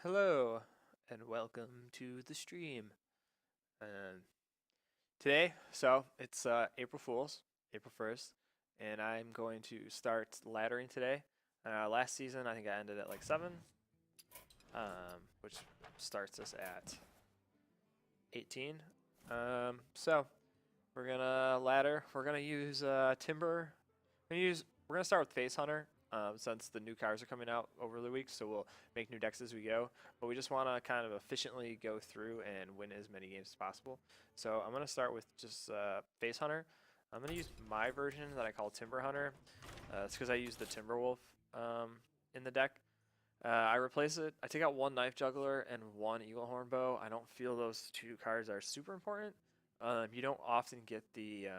Hello and welcome to the stream. Um, Today, it's April Fool's, April 1st, and I'm going to start laddering today. Last season, I think I ended at like 7, which starts us at 18. So we're gonna ladder. We're gonna use Timber. We're gonna start with Face Hunter. Since the new cars are coming out over the week, so we'll make new decks as we go. But we just want to kind of efficiently go through and win as many games as possible. So I'm going to start with just Face Hunter. I'm going to use my version that I call Timber Hunter. It's because I use the Timberwolf in the deck. I replace it. I take out one Knife Juggler and one Eagle Horn Bow. I don't feel those two cards are super important. You don't often get the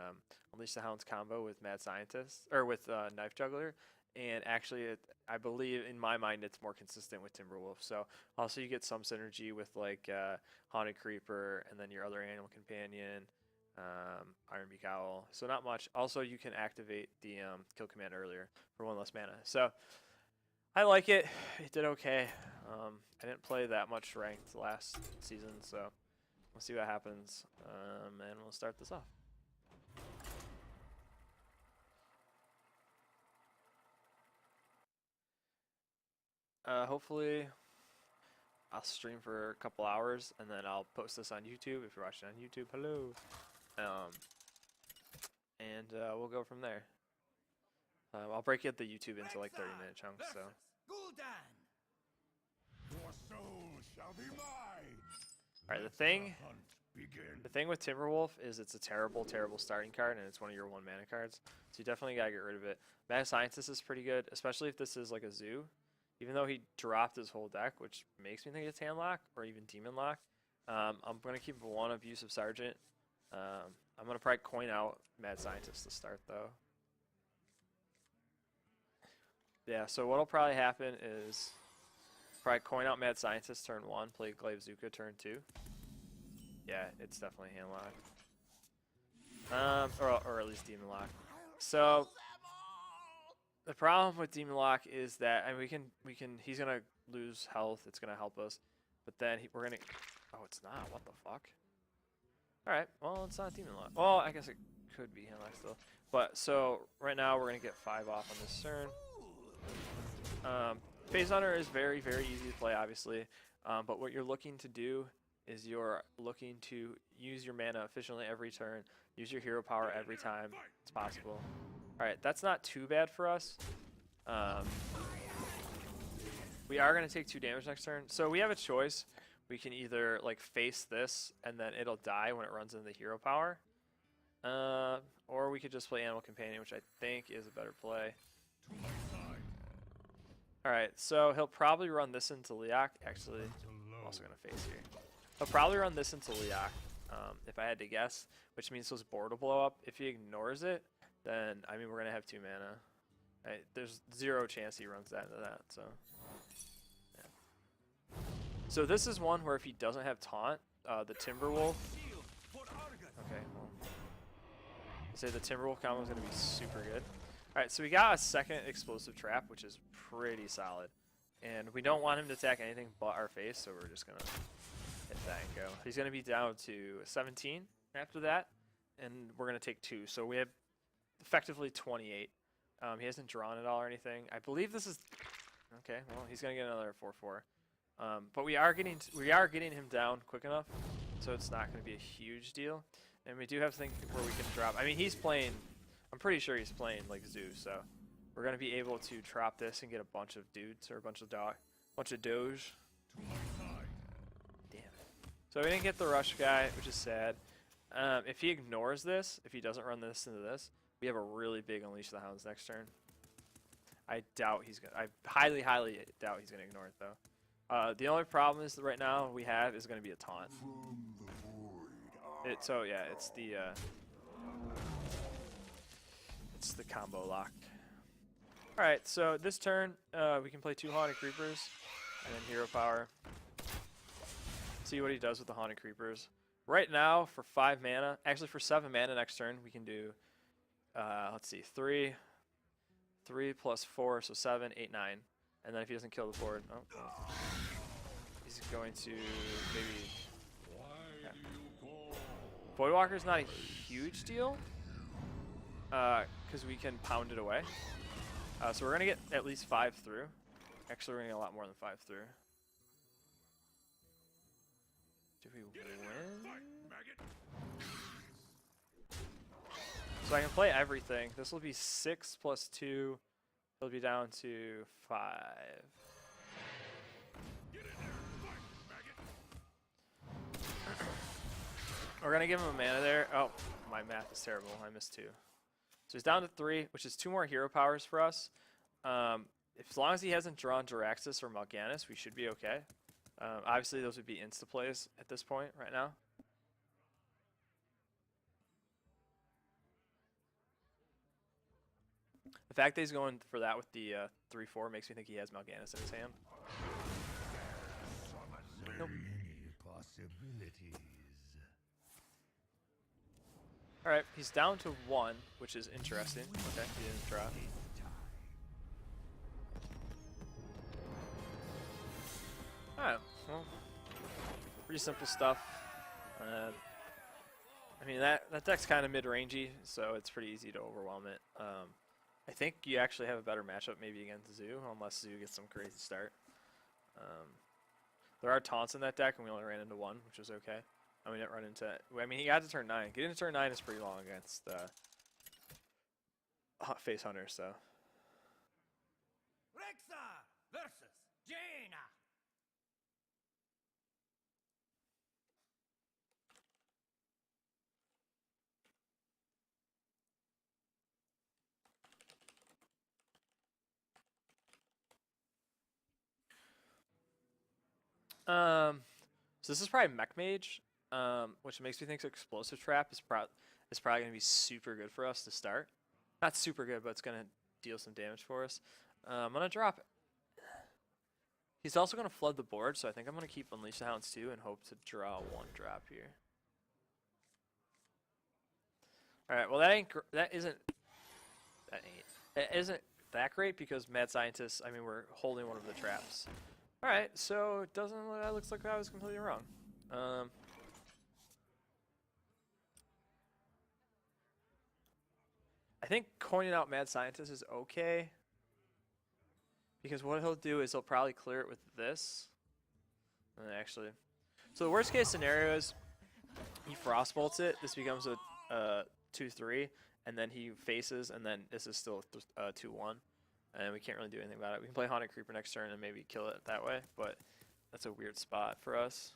Unleash the Hounds combo with Mad Scientist or with Knife Juggler. And actually, I believe in my mind it's more consistent with Timberwolf. So also you get some synergy with like Haunted Creeper and then your other animal companion, Iron Beak Owl. So not much. Also you can activate the kill command earlier for 1 less mana. So I like it. It did okay. I didn't play that much ranked last season, so we'll see what happens, and we'll start this off. Hopefully I'll stream for a couple hours and then I'll post this on YouTube if you're watching on YouTube. Hello. And we'll go from there. I'll break the YouTube into like 30-minute chunks. So. All right. The thing with Timberwolf is it's a terrible starting card, and it's one of your 1 mana cards. So you definitely gotta get rid of it. Mad Scientist is pretty good, especially if this is like a zoo. Even though he dropped his whole deck, which makes me think it's Handlock or even Demon Lock, I'm going to keep 1 Abusive Sergeant. I'm going to probably coin out Mad Scientist to start, though. Yeah, so what'll probably happen is probably coin out Mad Scientist turn 1, play Glaive Zuka turn 2. Yeah, it's definitely Handlock. Or at least Demon Lock. So the problem with Demon Lock is that he's gonna lose health. It's gonna help us, but then we're gonna. Oh, it's not. What the fuck? All right. Well, it's not Demon Lock. Well, I guess it could be Handlock still. But so right now we're gonna get 5 off on this turn. Phase Hunter is very easy to play, obviously. But what you're looking to do is you're looking to use your mana efficiently every turn. Use your hero power every time it's possible. Alright, that's not too bad for us. We are going to take 2 damage next turn. So we have a choice. We can either like face this and then it'll die when it runs into the hero power. Or we could just play Animal Companion, which I think is a better play. Alright, so he'll probably run this into Leok. Actually, I'm also going to face here. He'll probably run this into Leok, if I had to guess, which means those board will blow up. If he ignores it, then, I mean, we're going to have 2 mana. There's 0 chance he runs that into that, so. Yeah. So this is one where if he doesn't have Taunt, the Timberwolf. Okay, well. Say the Timberwolf combo is going to be super good. Alright, so we got a second Explosive Trap, which is pretty solid. And we don't want him to attack anything but our face, so we're just going to hit that and go. He's going to be down to 17 after that, and we're going to take 2. So we have effectively 28. He hasn't drawn at all or anything. I believe this is okay. Well, he's gonna get another 4/4. But we are getting him down quick enough, so it's not going to be a huge deal. And we do have things where we can drop. I mean, he's playing. I'm pretty sure he's playing like Zoo, so we're gonna be able to drop this and get a bunch of dudes or a bunch of Doge. Damn. So we didn't get the Rush guy, which is sad. If he ignores this, if he doesn't run this into this, we have a really big Unleash the Hounds next turn. I highly doubt he's gonna ignore it though. The only problem is that right now we have is gonna be a taunt. So yeah, it's the combo lock. All right, so this turn we can play 2 Haunted Creepers and then hero power. See what he does with the Haunted Creepers. Right now for 5 mana, actually for 7 mana next turn, we can do. Let's see, 3 plus 4, so 7, 8, 9. And then if he doesn't kill the board, He's going to maybe... Yeah. Voidwalker's not a huge deal, because we can pound it away. So we're going to get at least 5 through. Actually, we're going to get a lot more than 5 through. Do we win? So I can play everything. This will be 6 plus 2. It'll be down to 5. We're going to give him a mana there. Oh, my math is terrible. I missed 2. So he's down to 3, which is 2 more hero powers for us. As long as he hasn't drawn Jiraxis or Mal'Ganis, we should be okay. Obviously, those would be insta-plays at this point right now. The fact that he's going for that with the 3/4 makes me think he has Mal'Ganis in his hand. Nope. Alright, he's down to 1, which is interesting. Okay, he didn't draw. Alright, well, pretty simple stuff. I mean, that deck's kind of mid-rangey, so it's pretty easy to overwhelm it. I think you actually have a better matchup maybe against Zoo, unless Zoo gets some crazy start. There are taunts in that deck, and we only ran into 1, which was okay. And we didn't run into... I mean, he got to turn 9. Getting to turn 9 is pretty long against Face Hunter, so... Rexa versus Jaina. So this is probably Mech Mage, which makes me think Explosive Trap is probably going to be super good for us to start. Not super good, but it's going to deal some damage for us. I'm going to drop it. He's also going to flood the board, so I think I'm going to keep Unleash the Hounds too and hope to draw 1 drop here. Alright, well that isn't that great because Mad Scientist, I mean, we're holding one of the traps. Alright, so it doesn't. That looks like I was completely wrong. I think coining out Mad Scientist is okay. Because what he'll do is he'll probably clear it with this. Actually. So the worst case scenario is he Frostbolts it, this becomes a 2-3, and then he faces, and then this is still 2-1. And we can't really do anything about it. We can play Haunted Creeper next turn and maybe kill it that way, but that's a weird spot for us.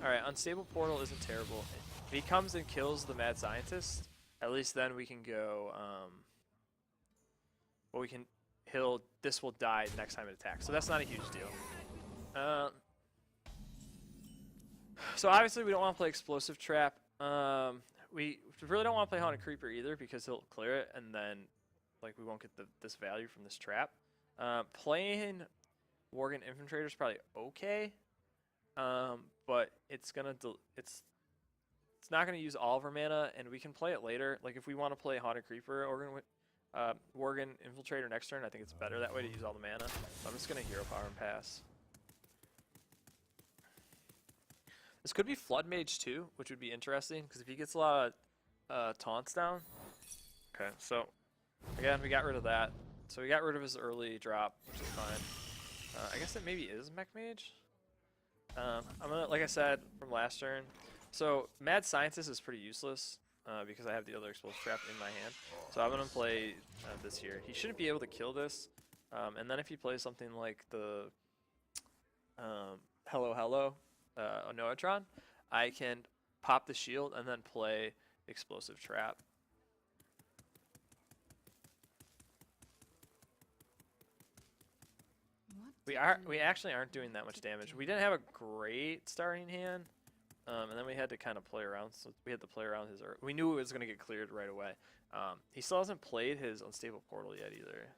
Alright, Unstable Portal isn't terrible. If he comes and kills the Mad Scientist, at least then we can go, well, this will die next time it attacks, so that's not a huge deal. So obviously we don't want to play Explosive Trap. We really don't want to play Haunted Creeper either because he'll clear it and then like we won't get this value from this trap. Playing Worgen Infiltrator is probably okay, but it's not gonna use all of our mana, and we can play it later. Like if we want to play Haunted Creeper or Worgen Infiltrator next turn, I think it's better that way to use all the mana. So I'm just gonna Hero Power and pass. This could be Flood Mage too, which would be interesting, because if he gets a lot of taunts down... Okay, so, again, we got rid of that. So we got rid of his early drop, which is fine. I guess it maybe is Mech Mage? I'm gonna, like I said from last turn, so Mad Scientist is pretty useless, because I have the other Explosive Trap in my hand. So I'm gonna play this here. He shouldn't be able to kill this, and then if he plays something like the Hello Hello, Noatron, I can pop the shield and then play Explosive Trap. We actually aren't doing that much damage. We didn't have a great starting hand, and then we had to kind of play around. So we had to play around his. We knew it was going to get cleared right away. He still hasn't played his Unstable Portal yet either,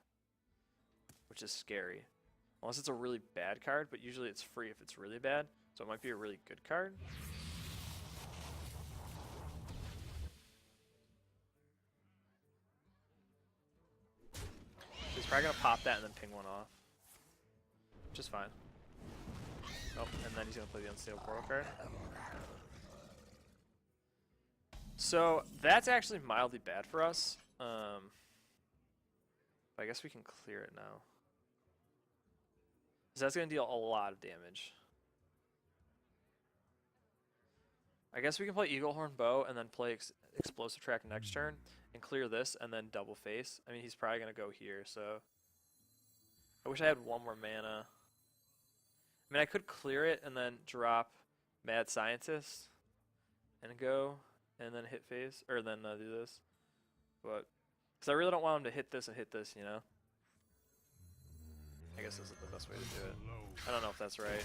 which is scary. Unless it's a really bad card, but usually it's free if it's really bad. So it might be a really good card. He's probably gonna pop that and then ping one off. Which is fine. Oh, and then he's gonna play the unstable portal card. So that's actually mildly bad for us. But I guess we can clear it now. 'Cause that's gonna deal a lot of damage. I guess we can play Eaglehorn Bow and then play Explosive Track next turn and clear this and then double face. I mean, he's probably gonna go here, so I wish I had one more mana. I mean, I could clear it and then drop Mad Scientist and go and then hit phase, or then do this. But because I really don't want him to hit this and hit this, you know. I guess this is the best way to do it. I don't know if that's right,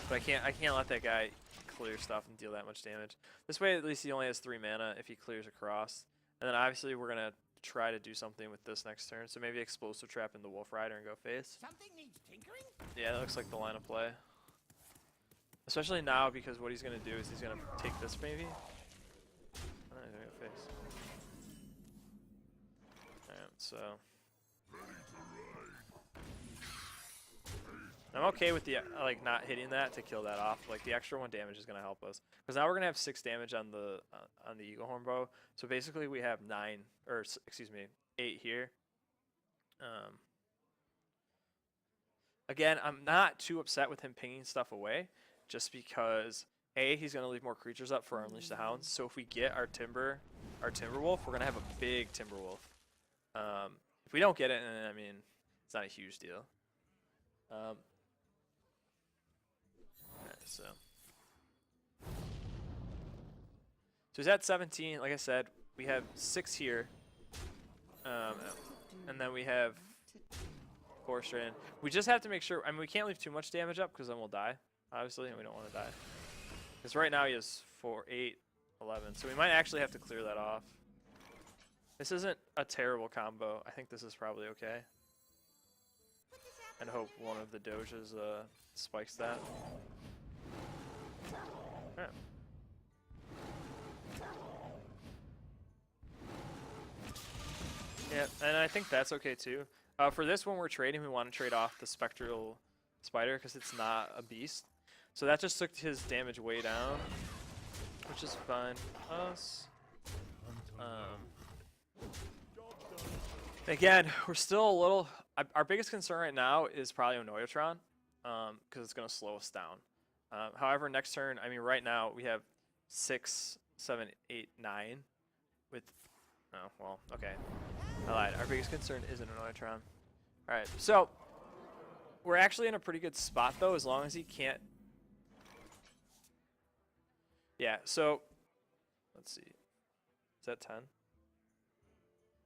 but I can't let that guy clear stuff and deal that much damage. This way, at least he only has 3 mana if he clears across. And then obviously we're gonna try to do something with this next turn. So maybe Explosive Trap into Wolf Rider and go face. Something needs tinkering? Yeah, that looks like the line of play. Especially now, because what he's gonna do is he's gonna take this maybe. Oh, he's gonna go face. Alright, so I'm okay with the like not hitting that to kill that off. Like the extra 1 damage is gonna help us because now we're gonna have 6 damage on the Eaglehorn Bow. So basically we have 9, or excuse me, 8 here. Again, I'm not too upset with him pinging stuff away, just because he's gonna leave more creatures up for Unleash the Hounds. So if we get our Timberwolf, we're gonna have a big Timberwolf. If we don't get it, I mean, it's not a huge deal. So he's at 17. Like I said, we have 6 here, and then we have 4 straight in. We just have to make sure. I mean, we can't leave too much damage up because then we'll die, obviously, and we don't want to die. Because right now he has 4, 8, 11, so we might actually have to clear that off. This isn't a terrible combo. I think this is probably okay. And hope one of the doges spikes that. Alright. Yeah, and I think that's okay too. For this one we're trading, we want to trade off the Spectral Spider because it's not a beast. So that just took his damage way down, which is fine. Again, we're still a little... Our biggest concern right now is probably Onoyotron, because it's going to slow us down. However, next turn, I mean, right now we have 6, 7, 8, 9 with... Oh, well, okay. I lied. Our biggest concern is an Onoyotron. Alright, so we're actually in a pretty good spot, though, as long as he can't... Yeah, so... Let's see. Is that 10?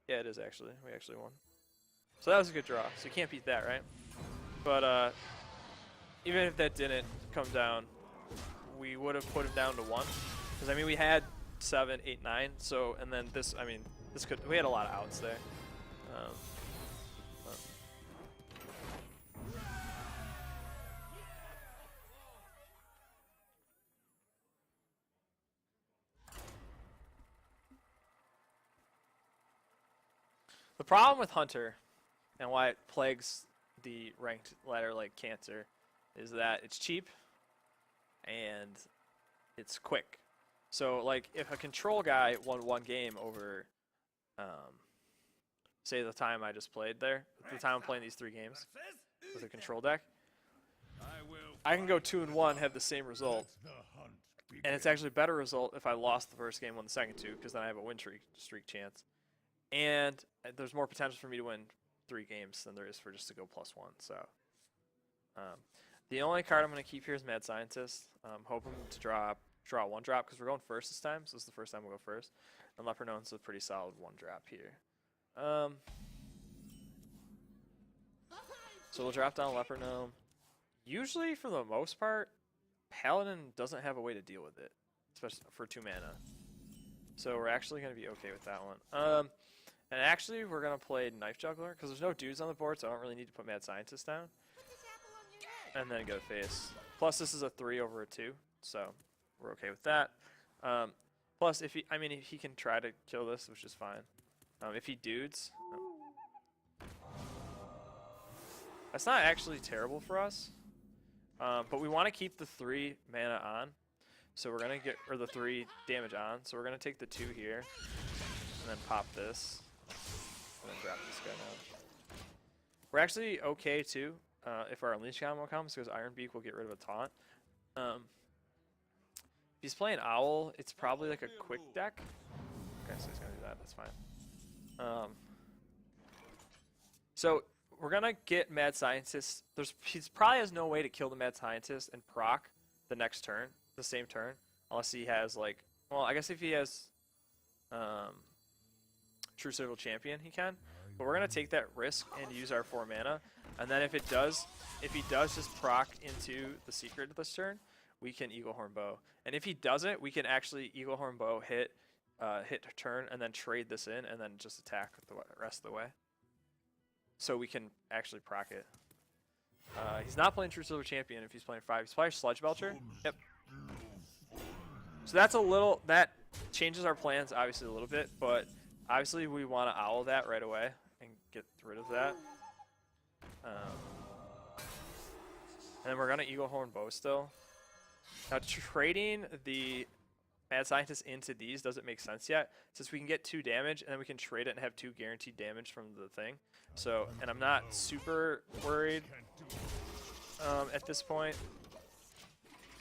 Yeah, it is actually. We actually won. So that was a good draw. So you can't beat that, right? But even if that didn't come down, we would have put it down to 1. Because, I mean, we had 7, 8, 9. So, and then this, I mean, this could, we had a lot of outs there. The problem with Hunter, and why it plagues the ranked ladder like cancer, is that it's cheap and it's quick. So, like, if a control guy won 1 game over, say the time I just played there, the time I'm playing these 3 games with a control deck, I can go 2-1, have the same result, and it's actually a better result if I lost the first game, won the second 2, because then I have a win streak chance. And there's more potential for me to win 3 games than there is for just to go +1. So the only card I'm going to keep here is Mad Scientist. I'm hoping to draw a 1-drop because we're going first this time. So this is the first time we'll go first. And Lepernone's a pretty solid 1-drop here. So we'll drop down Lepernome. Usually, for the most part, Paladin doesn't have a way to deal with it, especially for 2 mana. So we're actually going to be okay with that one. And actually, we're going to play Knife Juggler, because there's no dudes on the board, so I don't really need to put Mad Scientist down. And then go face. Plus, this is a 3 over a 2, so we're okay with that. Plus, if he, I mean, he can try to kill this, which is fine. If he dudes... That's not actually terrible for us. But we want to keep the 3 mana on. So we're going to get, or the 3 damage on. So we're going to take the 2 here. And then pop this. And then drop this guy down. We're actually okay too, if our Unleash combo comes, because Iron Beak will get rid of a taunt. If he's playing Owl, it's probably like a quick deck. Okay, so he's going to do that. That's fine. So we're going to get Mad Scientist. He probably has no way to kill the Mad Scientist and proc the next turn, the same turn, unless he has like, well, I guess if he has True Civil Champion, he can. But we're going to take that risk and use our 4 mana. And then if he does just proc into the secret this turn, we can Eaglehorn Bow. And if he doesn't, we can actually Eaglehorn Bow, hit turn, and then trade this in, and then just attack the rest of the way. So we can actually proc it. He's not playing True Silver Champion if he's playing 5. He's playing Sludge Belcher. Yep. So that's a little, that changes our plans obviously a little bit, but obviously we want to Owl that right away and get rid of that. And then we're going to Eaglehorn Bow still. Now trading the Mad Scientist into these doesn't make sense yet, since we can get 2 damage and then we can trade it and have 2 guaranteed damage from the thing. So, and I'm not super worried at this point.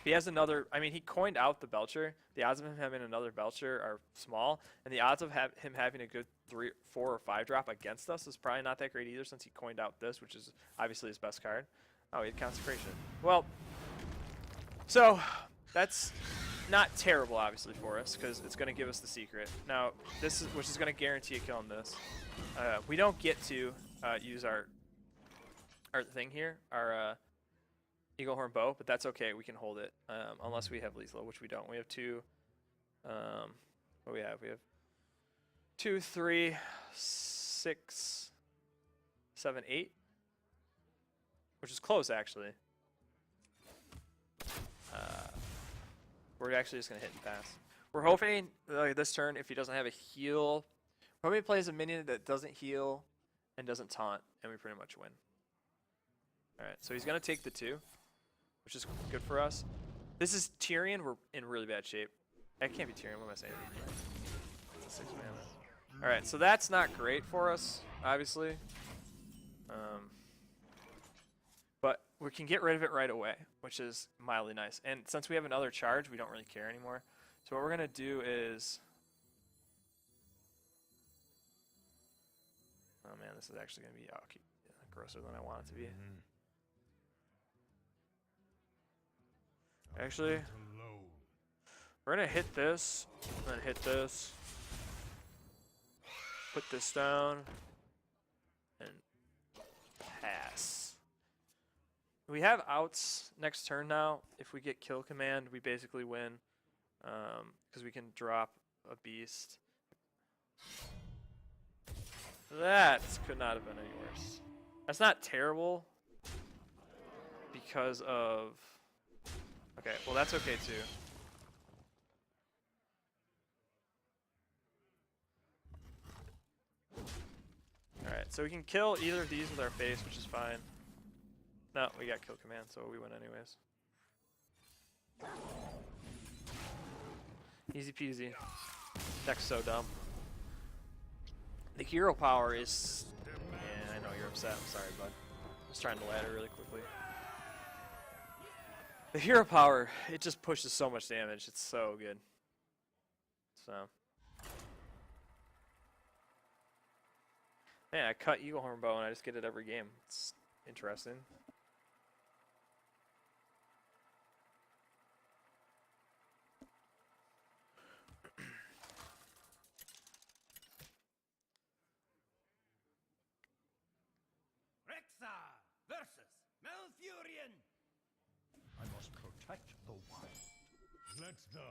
He has another, I mean, he coined out the Belcher. The odds of him having another Belcher are small, and the odds of him having a good 3, 4, or 5 drop against us is probably not that great either, since he coined out this, which is obviously his best card. Oh, he had Consecration. Well, so that's not terrible, obviously, for us, because it's going to give us the secret. Now, this is, which is going to guarantee a kill on this. We don't get to use our thing here, our Eaglehorn Bow, but that's okay. We can hold it, unless we have lethal, which we don't. We have 2. What do we have? We have 2, 3, 6, 7, 8, which is close actually. We're actually just gonna hit and pass. We're hoping this turn, if he doesn't have a heal, probably plays a minion that doesn't heal and doesn't taunt, and we pretty much win. All right, so he's gonna take the 2. Which is good for us. This is Tyrion. We're in really bad shape. That can't be Tyrion. What am I saying? It's a 6 mana. Alright, so that's not great for us, obviously. But we can get rid of it right away, which is mildly nice. And since we have another charge, we don't really care anymore. So what we're going to do is... Oh man, this is actually going to be grosser than I want it to be. Actually, we're going to hit this, and then hit this, put this down, and pass. We have outs next turn now. If we get kill command, we basically win, because we can drop a beast. That could not have been any worse. That's not terrible, because of... Okay, well that's okay too. Alright, so we can kill either of these with our face, which is fine. No, we got kill command, so we win anyways. Easy peasy. Deck's so dumb. The hero power is... Yeah, I know you're upset. I'm sorry, bud. I was trying to ladder really quickly. The hero power, it just pushes so much damage. It's so good. So. Man, I cut Eaglehorn Bow and I just get it every game. It's interesting. Rexa versus Malfurion. I must protect the wild.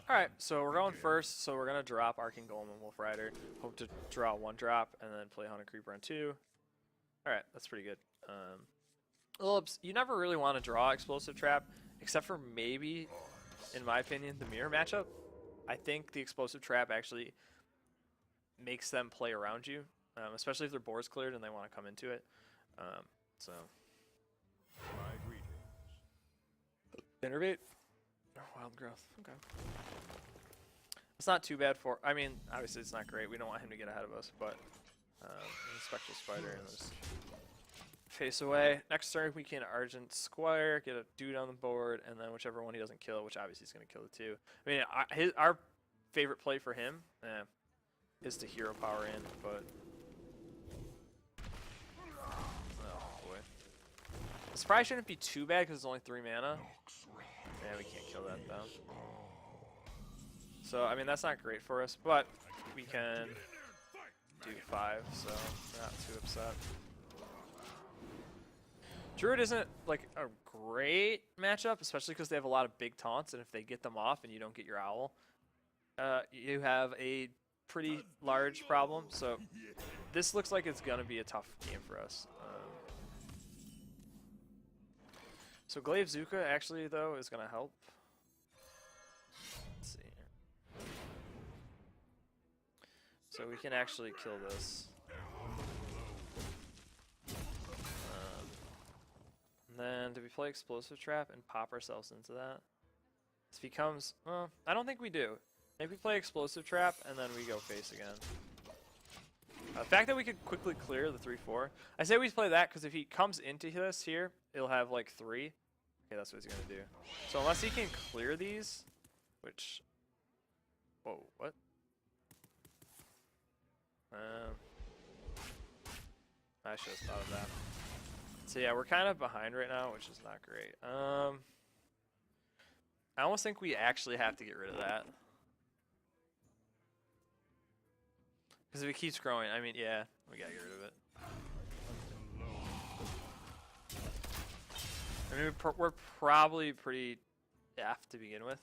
Alright, so we're going first, so we're going to drop Arcane Golem and Wolf Rider. Hope to draw 1 drop, and then play Hunter Creeper on 2. Alright, that's pretty good. You never really want to draw Explosive Trap, except for maybe, in my opinion, the mirror matchup. I think the Explosive Trap actually makes them play around you, especially if their board's cleared and they want to come into it. So, My greetings. Innervate? Oh, wild growth. Okay. It's not too bad for. I mean, obviously it's not great. We don't want him to get ahead of us, but spectral spider and just face away. Next turn we can Argent Squire, get a dude on the board, and then whichever one he doesn't kill, which obviously he's gonna kill the two. I mean, our favorite play for him is to hero power in, but oh boy, this probably shouldn't be too bad because it's only 3 mana. Yeah, we can't kill that though. So, I mean, that's not great for us, but we can do 5, so not too upset. Druid isn't, like, a great matchup, especially because they have a lot of big taunts, and if they get them off and you don't get your owl, you have a pretty large problem. So this looks like it's going to be a tough game for us. So Glaive Zuka, actually, though, is going to help. Let's see. So we can actually kill this. And then do we play Explosive Trap and pop ourselves into that? This becomes, well, I don't think we do. Maybe we play Explosive Trap and then we go face again. The fact that we could quickly clear the 3-4. I say we play that because if he comes into this here, he'll have like 3. Okay, that's what he's going to do. So unless he can clear these, which, whoa, what? I should have thought of that. So yeah, we're kind of behind right now, which is not great. I almost think we actually have to get rid of that. Because if it keeps growing, I mean, yeah, we gotta get rid of it. I mean, we're probably pretty F to begin with.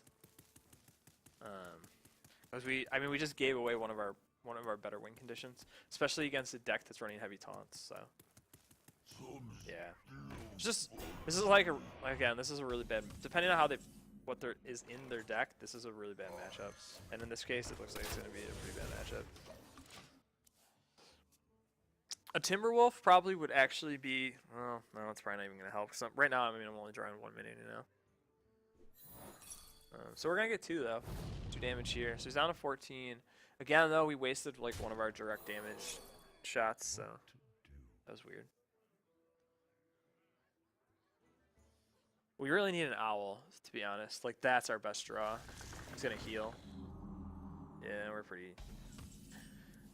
Because we just gave away one of our better win conditions, especially against a deck that's running heavy taunts. So yeah, this is like again, this is a really bad. Depending on what there is in their deck, this is a really bad matchup. And in this case, it looks like it's going to be a pretty bad matchup. A Timberwolf probably would actually be. Well, no, it's probably not even going to help. Cause right now, I mean, I'm only drawing 1 minute, you know. So we're gonna get 2 though, 2 damage here. So he's down to 14. Again, though, we wasted like one of our direct damage shots, so that was weird. We really need an owl, to be honest. Like, that's our best draw. He's gonna heal. Yeah,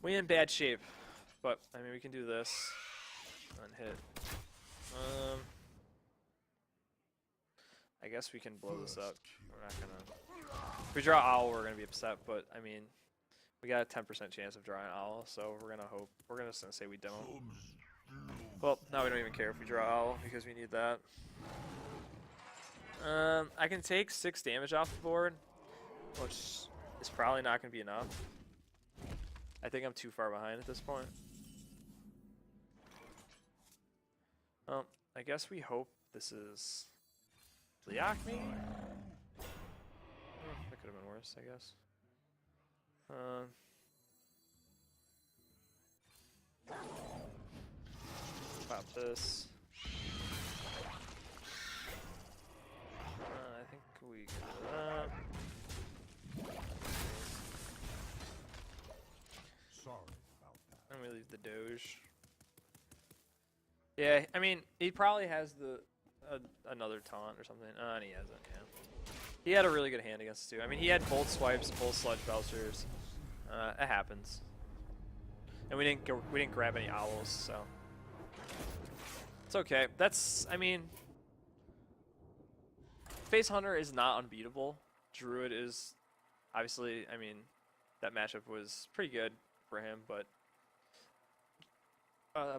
we're in bad shape. But I mean, we can do this and hit. I guess we can blow this up. We're not gonna. If we draw owl, we're gonna be upset. But I mean, we got a 10% chance of drawing owl, so we're gonna hope. We're gonna say we don't. Well, now we don't even care if we draw owl because we need that. I can take 6 damage off the board, which is probably not gonna be enough. I think I'm too far behind at this point. Well, I guess we hope this is Leok, maybe? That could have been worse, I guess. Pop this. I think we got that. Sorry about that. And we leave the Doge. Yeah, I mean, he probably has another taunt or something. And he hasn't, yeah. He had a really good hand against us, too. I mean, he had both swipes, both sludge belchers. It happens. And we didn't grab any owls, so it's okay. That's, I mean, Face Hunter is not unbeatable. Druid is, obviously, I mean, that matchup was pretty good for him, but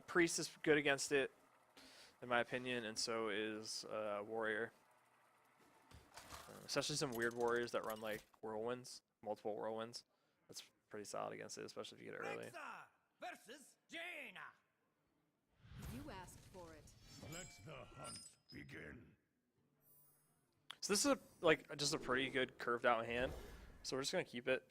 Priest is good against it, in my opinion, and so is Warrior. Especially some weird warriors that run like whirlwinds, multiple whirlwinds. That's pretty solid against it, especially if you get it early. Versus Jaina. You asked for it. Let the hunt begin. So this is just a pretty good curved out hand. So we're just gonna keep it.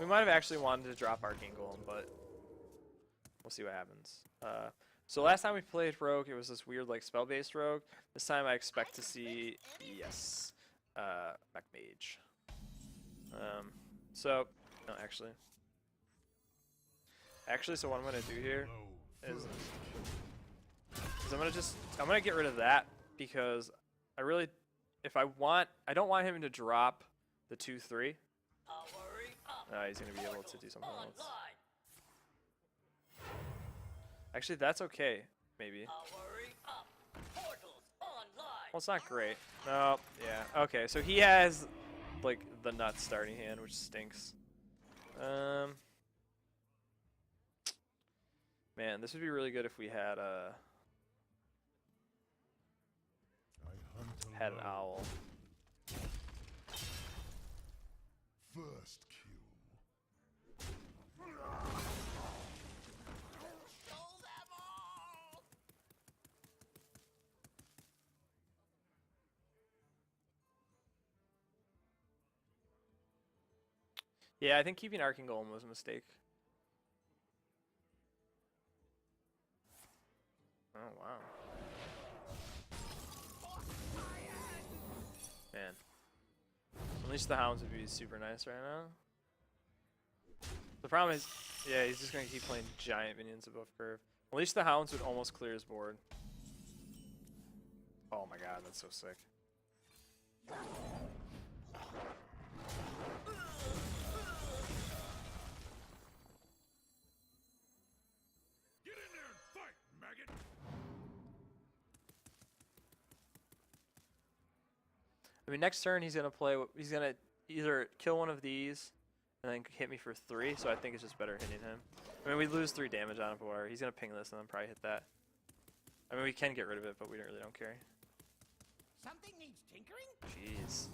We might have actually wanted to drop Arcane Golem, but We'll see what happens. So last time we played rogue, it was this weird like spell-based rogue. This time I expect to see mech mage. So no, actually, so what I'm gonna do here is I'm gonna get rid of that because I don't want him to drop the 2/3. He's gonna be able to do something else. Actually, that's okay, maybe. Well, it's not great. No, yeah. Okay, so he has like the nuts starting hand, which stinks. Man, this would be really good if we had an owl. First kill. Yeah, I think keeping Arcing Golem was a mistake. Oh, wow. Man. Unleash the Hounds would be super nice right now. The problem is, yeah, he's just going to keep playing giant minions above curve. Unleash the Hounds would almost clear his board. Oh my god, that's so sick. Get in there and fight, maggot! I mean, next turn he's gonna either kill one of these and then hit me for 3. So I think it's just better hitting him. I mean, we lose 3 damage on him, but whatever. He's gonna ping this and then probably hit that. I mean, we can get rid of it, but we really don't care. Something needs tinkering? Jeez.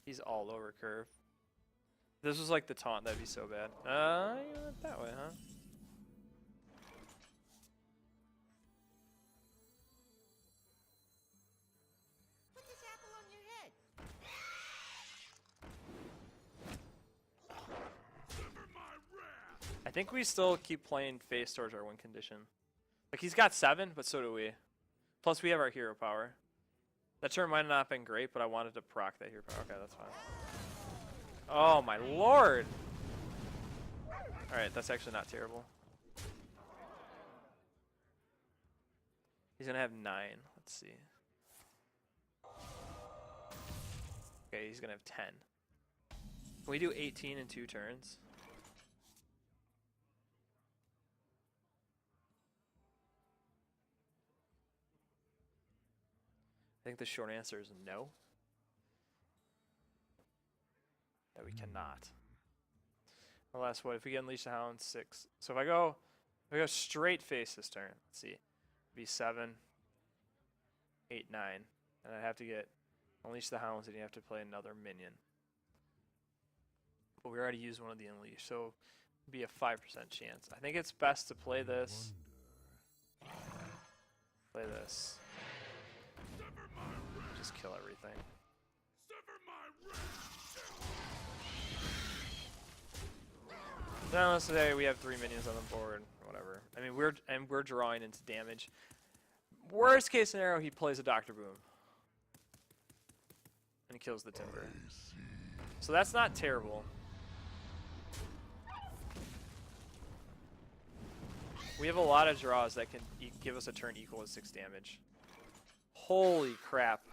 He's all over curve. This was like the taunt, that'd be so bad. You went that way, huh? Put this apple on your head. Sever my wrath! I think we still keep playing face towards our win condition. Like, he's got 7, but so do we. Plus, we have our hero power. That turn might not have been great, but I wanted to proc that hero power. Okay, that's fine. Oh, my lord! Alright, that's actually not terrible. He's gonna have 9. Let's see. Okay, he's gonna have 10. Can we do 18 in 2 turns? I think the short answer is no. That we cannot. Unless what if we get Unleash the Hound 6? So if I go straight face this turn, let's see. Be 7, 8, 9. And I'd have to get Unleash the Hounds and you have to play another minion. But we already used one of the Unleash, so it'd be a 5% chance. I think it's best to play this. Play this. Just kill everything. Then let's say we have 3 minions on the board, whatever. I mean, we're drawing into damage. Worst case scenario, he plays a Dr. Boom. And kills the Timber. So that's not terrible. We have a lot of draws that can give us a turn equal to 6 damage. Holy crap.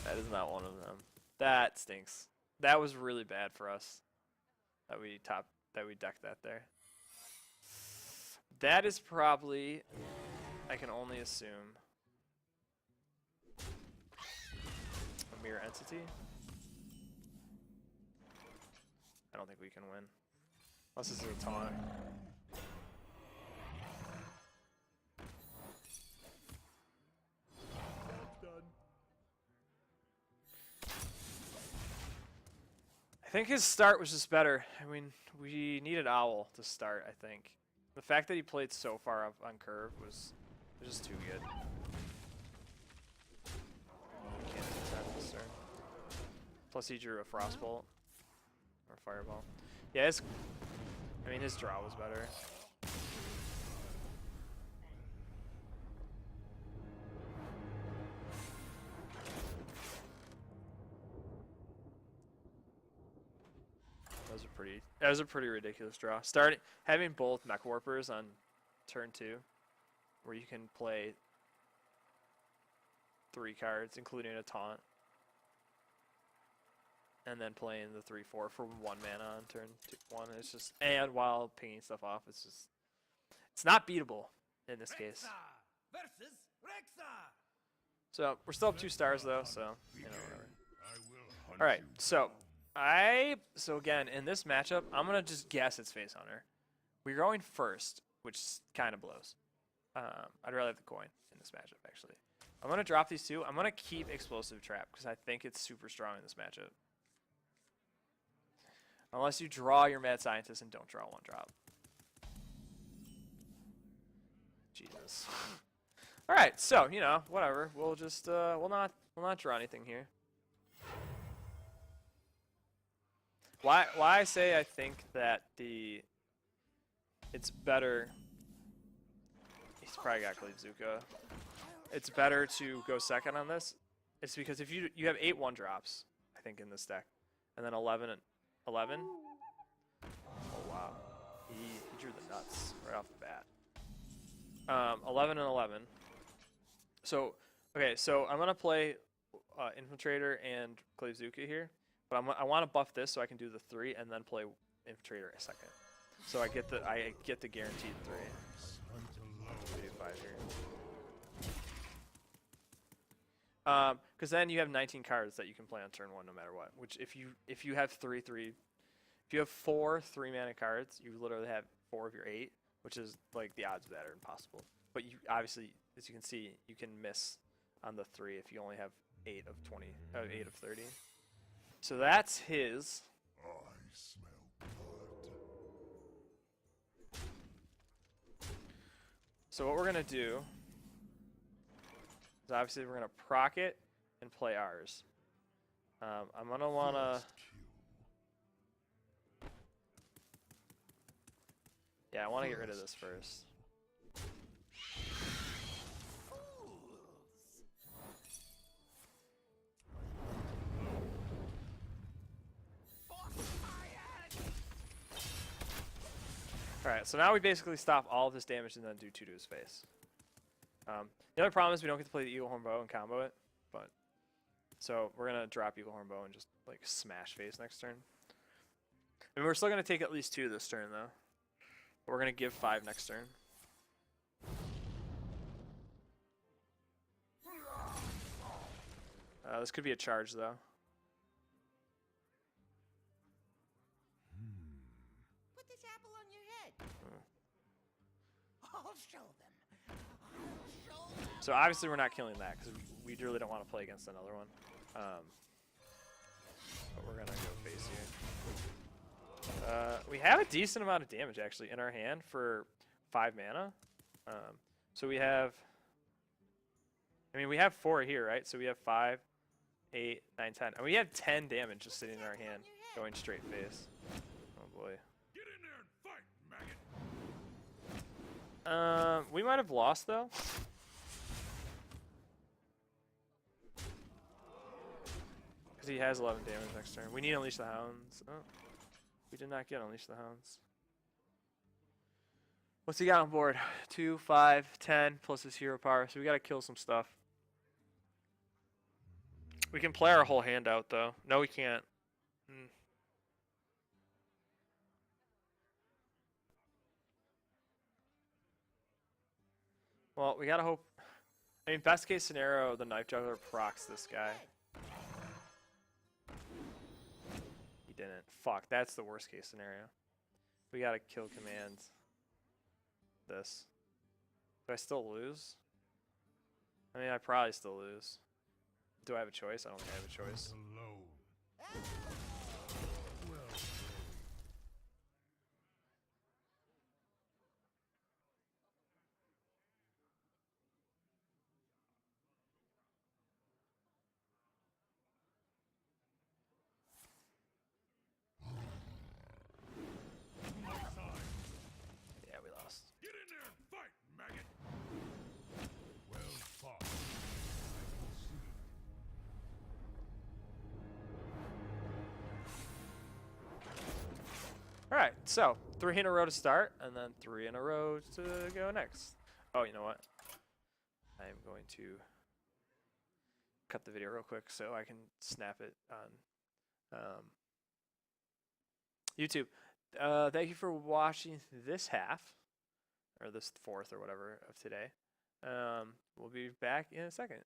That is not one of them. That stinks. That was really bad for us. That we decked that there. That is probably, I can only assume, a mirror entity. I don't think we can win. Unless this is a taunt. I think his start was just better. I mean, we needed Owl to start, I think. The fact that he played so far up on curve was just too good. Can't attack this turn. Plus he drew a Frostbolt. Or Fireball. Yeah, I mean, his draw was better. That was a pretty ridiculous draw. Having both Mech Warpers on turn 2, where you can play 3 cards, including a taunt, and then playing the 3/4 for 1 mana on turn 1. It's just, and while pinging stuff off, it's not beatable in this case. Versus Rexa. So we're still up 2 stars though, so you know, whatever. I will hunt All right, you so again in this matchup, I'm gonna just guess it's Face Hunter. We're going first, which kind of blows. I'd rather have the coin in this matchup actually. I'm gonna drop these 2. I'm gonna keep Explosive Trap because I think it's super strong in this matchup. Unless you draw your Mad Scientist and don't draw 1 drop. Jesus. All right, so you know, whatever. We'll just we'll not draw anything here. Why I say I think that it's better. He's probably got Glaive Zuka. It's better to go second on this. It's because if you have 8 1-drops, I think in this deck, and then 11. Oh wow, he drew the nuts right off the bat. 11 and 11. So okay, so I'm gonna play Infiltrator and Glaive Zuka here, but I want to buff this so I can do the 3 and then play Infiltrator a second. So I get the guaranteed 3. We do 5 here. Because then you have 19 cards that you can play on turn 1 no matter what. Which if you have 4 3-mana cards, you literally have 4 of your 8, which is like the odds of that are impossible. But you obviously, as you can see, you can miss on the 3 if you only have 8 of 20, 8 of 30. So that's his. I smell blood. So what we're gonna do is obviously we're gonna proc it and play ours. I'm gonna wanna. Yeah, I want to get rid of this first. Alright, so now we basically stop all of this damage and then do 2 to his face. The other problem is we don't get to play the Eaglehorn Bow and combo it, but so we're gonna drop Eaglehorn Bow and just like smash face next turn. I mean, we're still gonna take at least 2 this turn though. We're gonna give 5 next turn. This could be a charge though. Put this apple on your head. I'll show them. I'll show them. So obviously we're not killing that because we really don't want to play against another one. But we're gonna go face here. We have a decent amount of damage actually in our hand for 5 mana. So we have, I mean, we have 4 here, right? So we have 5, 8, 9, 10. And we have 10 damage just sitting in our hand going straight face. Oh boy. Get in there and fight, maggot. We might have lost though. Because he has 11 damage next turn. We need Unleash the Hounds. Oh. We did not get Unleash the Hounds. What's he got on board? 2, 5, 10 plus his hero power. So we gotta kill some stuff. We can play our whole hand out though. No, we can't. Well, we gotta hope. I mean, best case scenario, the Knife Juggler procs this guy. He didn't. Fuck, that's the worst case scenario. We gotta kill commands. This. Do I still lose? I mean, I probably still lose. Do I have a choice? I don't think I have a choice. Alone. Well, my side. right, so 3 in a row to start, and then 3 in a row to go next. Oh, you know what? I am going to cut the video real quick so I can snap it on YouTube. Thank you for watching this half, or this fourth or whatever of today. We'll be back in a second.